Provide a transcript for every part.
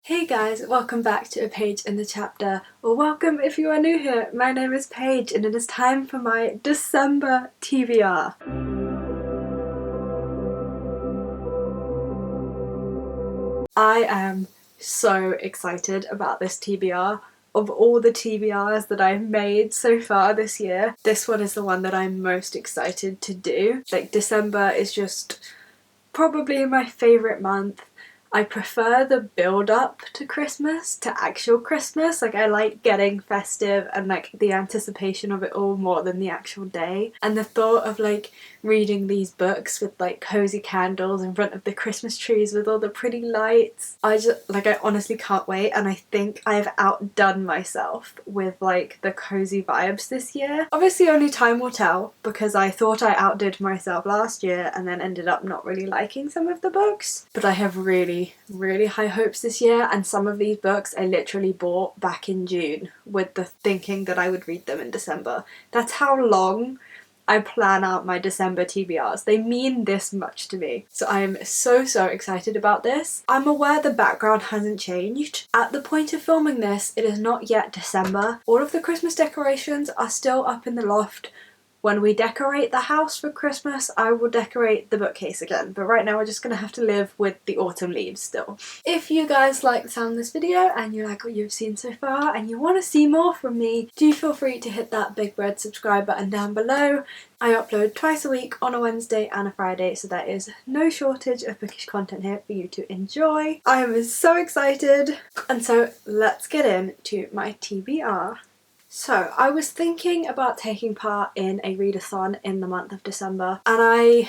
Hey guys, welcome back to A Page in the Chapter, or welcome if you are new here. My name is Paige and it is time for my December TBR. I am so excited about this TBR. Of all the TBRs that I've made so far this year, this one is the one that I'm most excited to do. Like, December is just probably my favourite month. I prefer the build-up to Christmas, to actual Christmas. Like, I like getting festive and like the anticipation of it all more than the actual day. And the thought of like reading these books with like cozy candles in front of the Christmas trees with all the pretty lights. I honestly can't wait, and I think I've outdone myself with like the cozy vibes this year. Obviously only time will tell, because I thought I outdid myself last year and then ended up not really liking some of the books. But I have really high hopes this year, and some of these books I literally bought back in June with the thinking that I would read them in December. That's how long I plan out my December TBRs. They mean this much to me. So I am so excited about this. I'm aware the background hasn't changed. At the point of filming this, it is not yet December. All of the Christmas decorations are still up in the loft. When we decorate the house for Christmas, I will decorate the bookcase again, but right now we're just gonna have to live with the autumn leaves still. If you guys like the sound of this video and you like what you've seen so far and you want to see more from me, do feel free to hit that big red subscribe button down below. I upload twice a week on a Wednesday and a Friday, so there is no shortage of bookish content here for you to enjoy. I am so excited, and so let's get into my TBR. So, I was thinking about taking part in a readathon in the month of December, and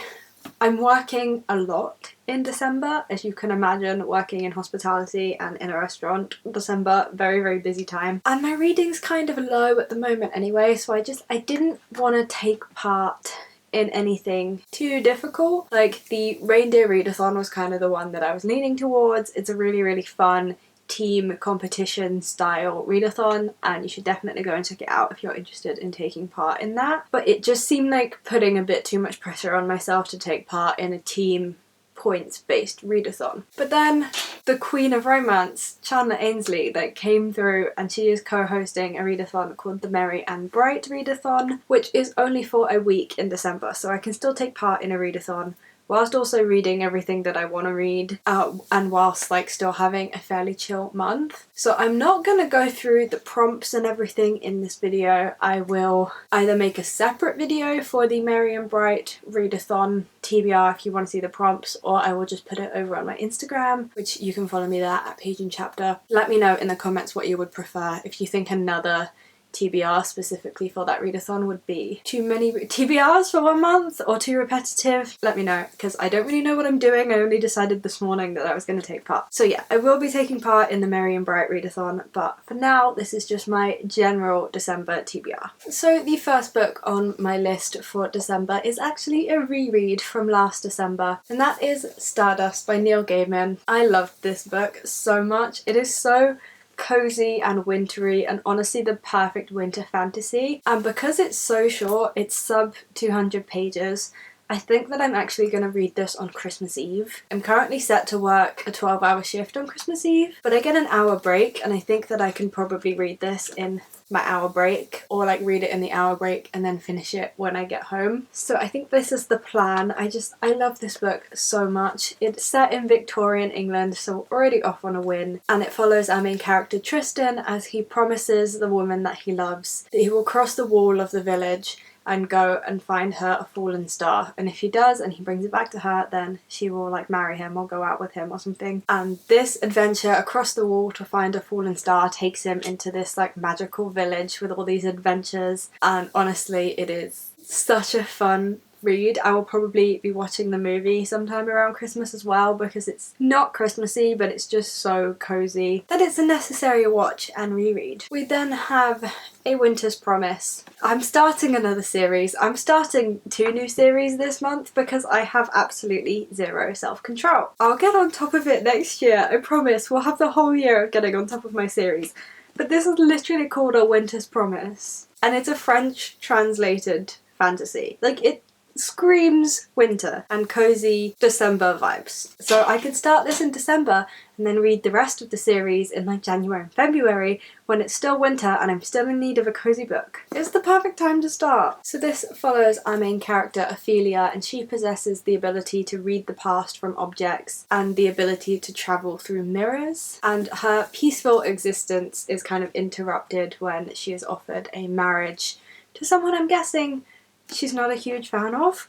I'm working a lot in December. As you can imagine, working in hospitality and in a restaurant, December, very busy time. And my reading's kind of low at the moment anyway, so I didn't want to take part in anything too difficult. Like, the reindeer readathon was kind of the one that I was leaning towards. It's a really fun team competition style readathon, and you should definitely go and check it out if you're interested in taking part in that. But it just seemed like putting a bit too much pressure on myself to take part in a team points-based readathon. But then the Queen of Romance, Chandler Ainsley, came through, and she is co-hosting a readathon called the Merry and Bright Readathon, which is only for a week in December, so I can still take part in a readathon whilst also reading everything that I want to read, and whilst still having a fairly chill month. So I'm not going to go through the prompts and everything in this video. I will either make a separate video for the Merry and Bright Readathon TBR if you want to see the prompts, or I will just put it over on my Instagram, which you can follow me there at Page in Chapter. Let me know in the comments what you would prefer. If you think another TBR specifically for that readathon would be too many TBRs for 1 month or too repetitive, let me know, because I don't really know what I'm doing. I only decided this morning that I was going to take part. So yeah, I will be taking part in the Merry and Bright readathon, but for now this is just my general December TBR. So the first book on my list for December is actually a reread from last December, and that is Stardust by Neil Gaiman. I loved this book so much. It is so cozy and wintry, and honestly the perfect winter fantasy. And because it's so short, it's sub 200 pages, I think that I'm actually going to read this on Christmas Eve. I'm currently set to work a 12-hour shift on Christmas Eve, but I get an hour break, and I think that I can probably read this in my hour break, or read it in the hour break and then finish it when I get home. So I think this is the plan. I love this book so much. It's set in Victorian England, so we're already off on a win, and it follows our main character Tristan as he promises the woman that he loves that he will cross the wall of the village and go and find her a fallen star, and if he does and he brings it back to her, then she will marry him or go out with him or something. And this adventure across the wall to find a fallen star takes him into this magical village with all these adventures, and honestly it is such a fun read. I will probably be watching the movie sometime around Christmas as well, because it's not Christmassy, but it's just so cozy that it's a necessary watch and reread. We then have A Winter's Promise. I'm starting another series. I'm starting 2 new series this month because I have absolutely zero self-control. I'll get on top of it next year, I promise. We'll have the whole year of getting on top of my series. But this is literally called A Winter's Promise, and it's a French translated fantasy. It screams winter and cozy December vibes. So I could start this in December and then read the rest of the series in like January and February when it's still winter and I'm still in need of a cozy book. It's the perfect time to start. So this follows our main character Ophelia, and she possesses the ability to read the past from objects and the ability to travel through mirrors, and her peaceful existence is kind of interrupted when she is offered a marriage to someone I'm guessing she's not a huge fan of.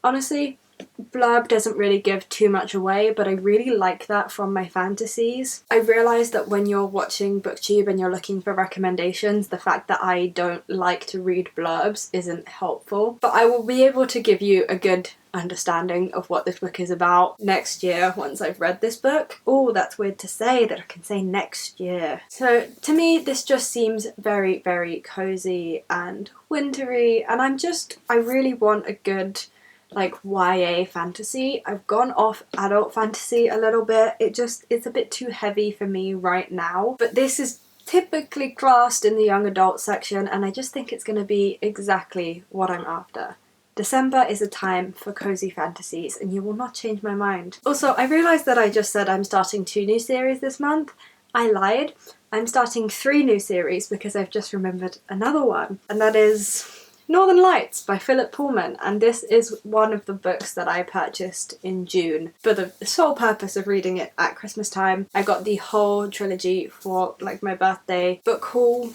Honestly, blurb doesn't really give too much away, but I really like that from my fantasies. I realise that when you're watching BookTube and you're looking for recommendations, the fact that I don't like to read blurbs isn't helpful, but I will be able to give you a good understanding of what this book is about next year once I've read this book. Oh, that's weird to say that I can say next year. So to me this just seems very, very cozy and wintry, and I really want a good like YA fantasy. I've gone off adult fantasy a little bit. It's a bit too heavy for me right now, but this is typically classed in the young adult section and I just think it's going to be exactly what I'm after. December is a time for cozy fantasies and you will not change my mind. Also, I realised that I just said I'm starting 2 new series this month. I lied. I'm starting 3 new series because I've just remembered another one, and that is Northern Lights by Phillip Pullman, and this is one of the books that I purchased in June for the sole purpose of reading it at Christmas time. I got the whole trilogy for like my birthday book haul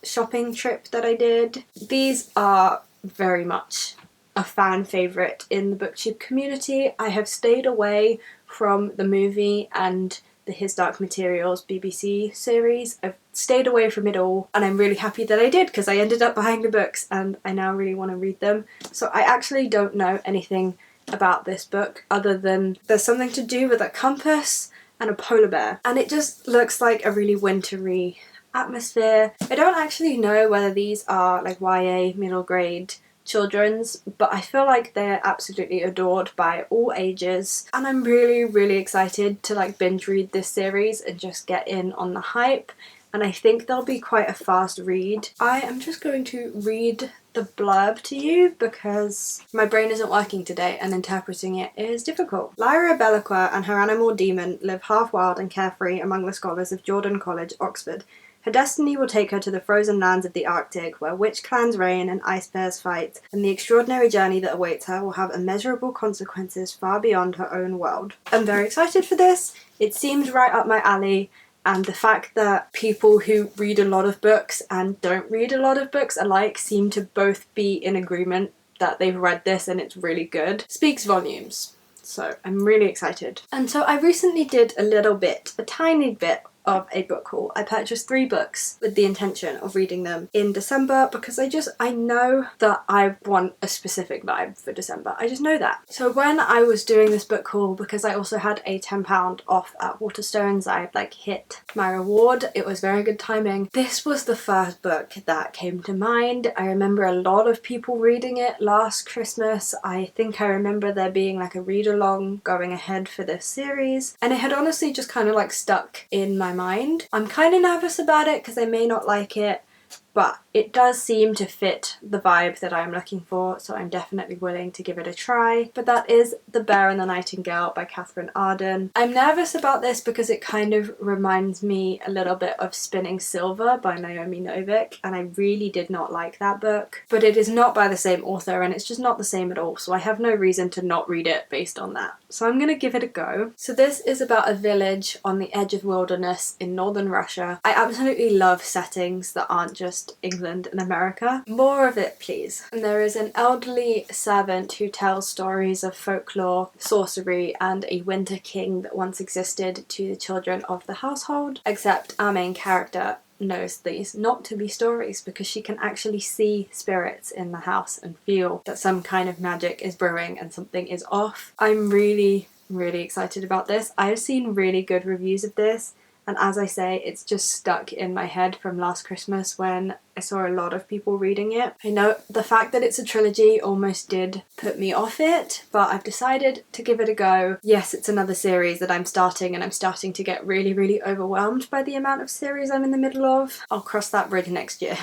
shopping trip that I did. These are very much a fan favourite in the BookTube community. I have stayed away from the movie and the His Dark Materials BBC series. I've stayed away from it all and I'm really happy that I did because I ended up buying the books and I now really want to read them. So I actually don't know anything about this book other than there's something to do with a compass and a polar bear, and it just looks like a really wintry atmosphere. I don't actually know whether these are like YA middle grade children's, but I feel like they're absolutely adored by all ages, and I'm really, really excited to like binge read this series and just get in on the hype, and I think they'll be quite a fast read. I am just going to read the blurb to you because my brain isn't working today and interpreting it is difficult. Lyra Belacqua and her animal demon live half wild and carefree among the scholars of Jordan College, Oxford. Her destiny will take her to the frozen lands of the Arctic, where witch clans reign and ice bears fight, and the extraordinary journey that awaits her will have immeasurable consequences far beyond her own world. I'm very excited for this. It seems right up my alley, and the fact that people who read a lot of books and don't read a lot of books alike seem to both be in agreement that they've read this and it's really good speaks volumes. So I'm really excited. And so I recently did a tiny bit of a book haul. I purchased 3 books with the intention of reading them in December because I know that I want a specific vibe for December. I just know that. So when I was doing this book haul, because I also had a £10 off at Waterstones, I like hit my reward. It was very good timing. This was the first book that came to mind. I remember a lot of people reading it last Christmas. I think I remember there being like a read along going ahead for this series, and it had honestly just kind of like stuck in my mind. I'm kind of nervous about it because I may not like it, but it does seem to fit the vibe that I'm looking for, so I'm definitely willing to give it a try. But that is The Bear and the Nightingale by Katherine Arden. I'm nervous about this because it kind of reminds me a little bit of Spinning Silver by Naomi Novik, and I really did not like that book. But it is not by the same author and it's just not the same at all, so I have no reason to not read it based on that. So I'm gonna give it a go. So this is about a village on the edge of wilderness in northern Russia. I absolutely love settings that aren't just England and America. More of it, please. And there is an elderly servant who tells stories of folklore, sorcery, and a winter king that once existed to the children of the household. Except our main character knows these not to be stories because she can actually see spirits in the house and feel that some kind of magic is brewing and something is off. I'm really, really excited about this. I've seen really good reviews of this, and as I say, it's just stuck in my head from last Christmas when I saw a lot of people reading it. I know the fact that it's a trilogy almost did put me off it, but I've decided to give it a go. Yes, it's another series that I'm starting, and I'm starting to get really, really overwhelmed by the amount of series I'm in the middle of. I'll cross that bridge next year.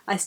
I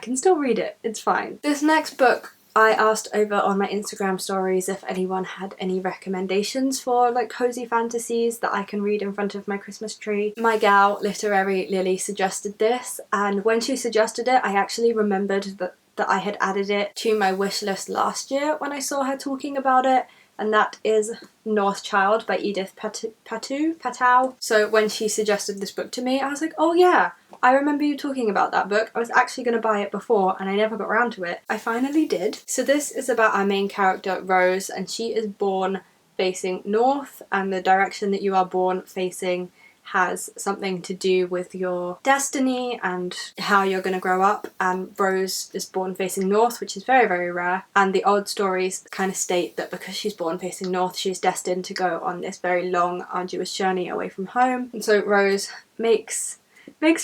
can still read it, it's fine. This next book I asked over on my Instagram stories if anyone had any recommendations for like cozy fantasies that I can read in front of my Christmas tree. My gal, Literary Lily, suggested this, and when she suggested it, I actually remembered that I had added it to my wish list last year when I saw her talking about it, and that is North Child by Edith Pattou. So when she suggested this book to me, I was like, oh yeah, I remember you talking about that book. I was actually going to buy it before and I never got around to it. I finally did. So this is about our main character, Rose, and she is born facing north, and the direction that you are born facing has something to do with your destiny and how you're going to grow up. And Rose is born facing north, which is very, very rare, and the old stories kind of state that because she's born facing north, she's destined to go on this very long, arduous journey away from home. And so Rose makes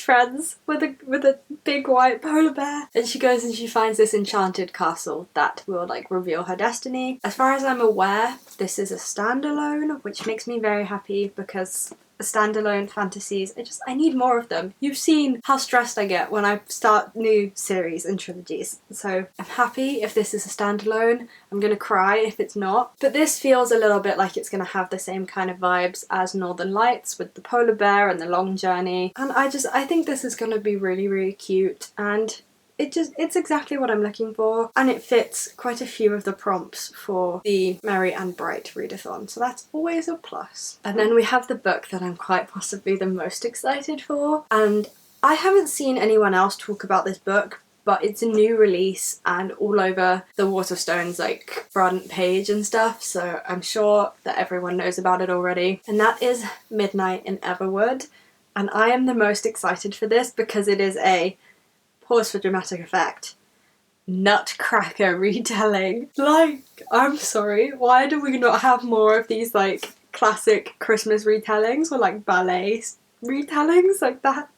friends with a big white polar bear, and she goes and she finds this enchanted castle that will like reveal her destiny. As far as I'm aware, this is a standalone, which makes me very happy because standalone fantasies, I need more of them. You've seen how stressed I get when I start new series and trilogies, so I'm happy if this is a standalone. I'm gonna cry if it's not, but this feels a little bit like it's gonna have the same kind of vibes as Northern Lights with the polar bear and the long journey, and I think this is gonna be really, really cute, and it's exactly what I'm looking for, and it fits quite a few of the prompts for the Merry and Bright readathon, so that's always a plus. And then we have the book that I'm quite possibly the most excited for, and I haven't seen anyone else talk about this book, but it's a new release and all over the Waterstones like front page and stuff, so I'm sure that everyone knows about it already, and that is Midnight in Everwood. And I am the most excited for this because it is a, pause for dramatic effect, nutcracker retelling. Like, I'm sorry, why do we not have more of these like classic Christmas retellings or like ballet retellings like that?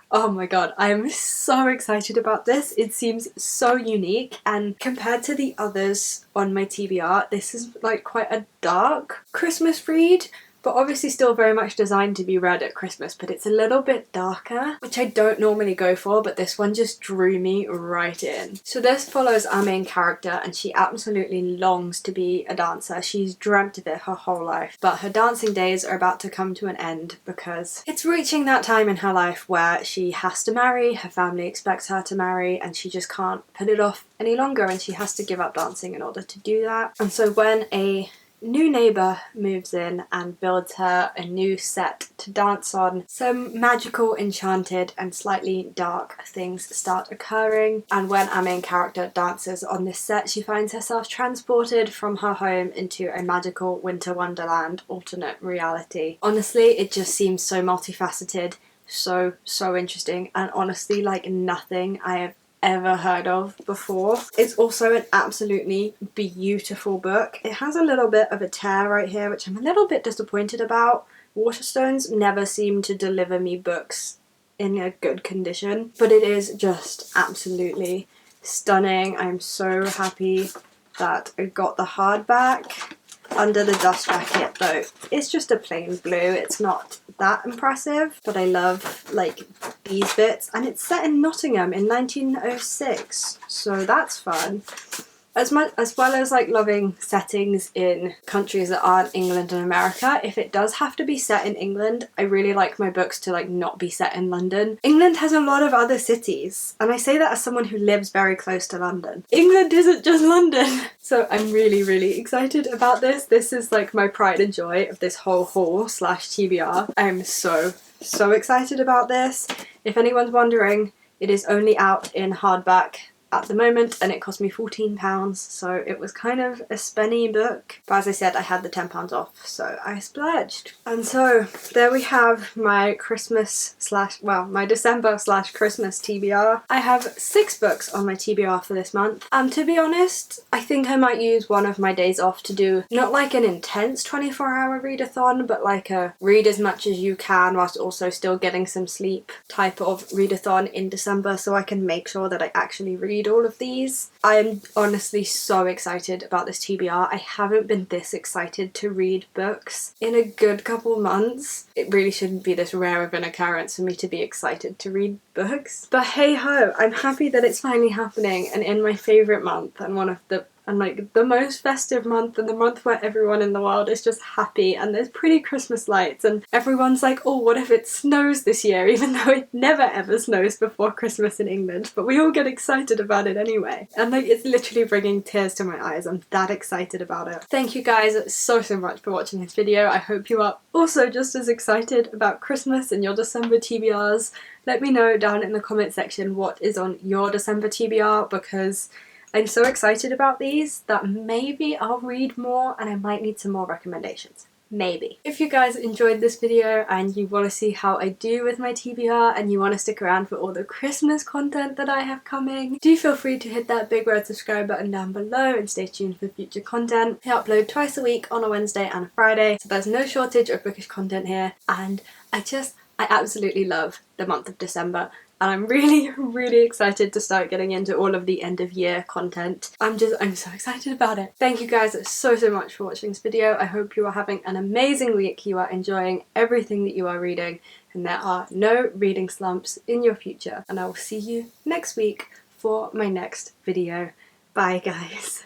Oh my god, I am so excited about this. It seems so unique, and compared to the others on my TBR, this is like quite a dark Christmas read, but obviously still very much designed to be read at Christmas, but it's a little bit darker, which I don't normally go for, but this one just drew me right in. So this follows our main character, and she absolutely longs to be a dancer. She's dreamt of it her whole life, but her dancing days are about to come to an end because it's reaching that time in her life where she has to marry, her family expects her to marry, and she just can't put it off any longer, and she has to give up dancing in order to do that. And so when a new neighbour moves in and builds her a new set to dance on, some magical, enchanted and slightly dark things start occurring, and when our main character dances on this set, she finds herself transported from her home into a magical winter wonderland alternate reality. Honestly, it just seems so multifaceted, so interesting, and honestly like nothing I have ever heard of before. It's also an absolutely beautiful book. It has a little bit of a tear right here, which I'm a little bit disappointed about. Waterstones never seem to deliver me books in a good condition, but it is just absolutely stunning. I'm so happy that I got the hardback. Under the dust jacket though, it's just a plain blue, it's not that impressive, but I love like these bits, and it's set in Nottingham in 1906, so that's fun. As well as like loving settings in countries that aren't England and America, if it does have to be set in England, I really like my books to like not be set in London. England has a lot of other cities, and I say that as someone who lives very close to London. England isn't just London! So I'm really excited about this. This is like my pride and joy of this whole haul / TBR. I'm so excited about this. If anyone's wondering, it is only out in hardback at the moment, and it cost me £14, so it was kind of a spenny book, but as I said, I had the £10 off, so I splurged. And so there we have my Christmas / my December / Christmas TBR. I have 6 books on my TBR for this month, and to be honest, I think I might use one of my days off to do not like an intense 24-hour readathon, but like a read as much as you can whilst also still getting some sleep type of readathon in December, so I can make sure that I actually read read all of these. I'm honestly so excited about this TBR. I haven't been this excited to read books in a good couple months. It really shouldn't be this rare of an occurrence for me to be excited to read books. But hey ho, I'm happy that it's finally happening, and in my favourite month and like the most festive month, and the month where everyone in the world is just happy and there's pretty Christmas lights and everyone's like, oh, what if it snows this year, even though it never ever snows before Christmas in England, but we all get excited about it anyway. And like, it's literally bringing tears to my eyes. I'm that excited about it. Thank you guys so much for watching this video. I hope you are also just as excited about Christmas and your December TBRs. Let me know down in the comment section what is on your December TBR, because I'm so excited about these that maybe I'll read more and I might need some more recommendations. Maybe. If you guys enjoyed this video and you want to see how I do with my TBR and you want to stick around for all the Christmas content that I have coming, do feel free to hit that big red subscribe button down below and stay tuned for future content. I upload twice a week on a Wednesday and a Friday, so there's no shortage of bookish content here, and I absolutely love the month of December. And I'm really excited to start getting into all of the end of year content. I'm so excited about it. Thank you guys so much for watching this video. I hope you are having an amazing week. You are enjoying everything that you are reading, and there are no reading slumps in your future. And I will see you next week for my next video. Bye guys.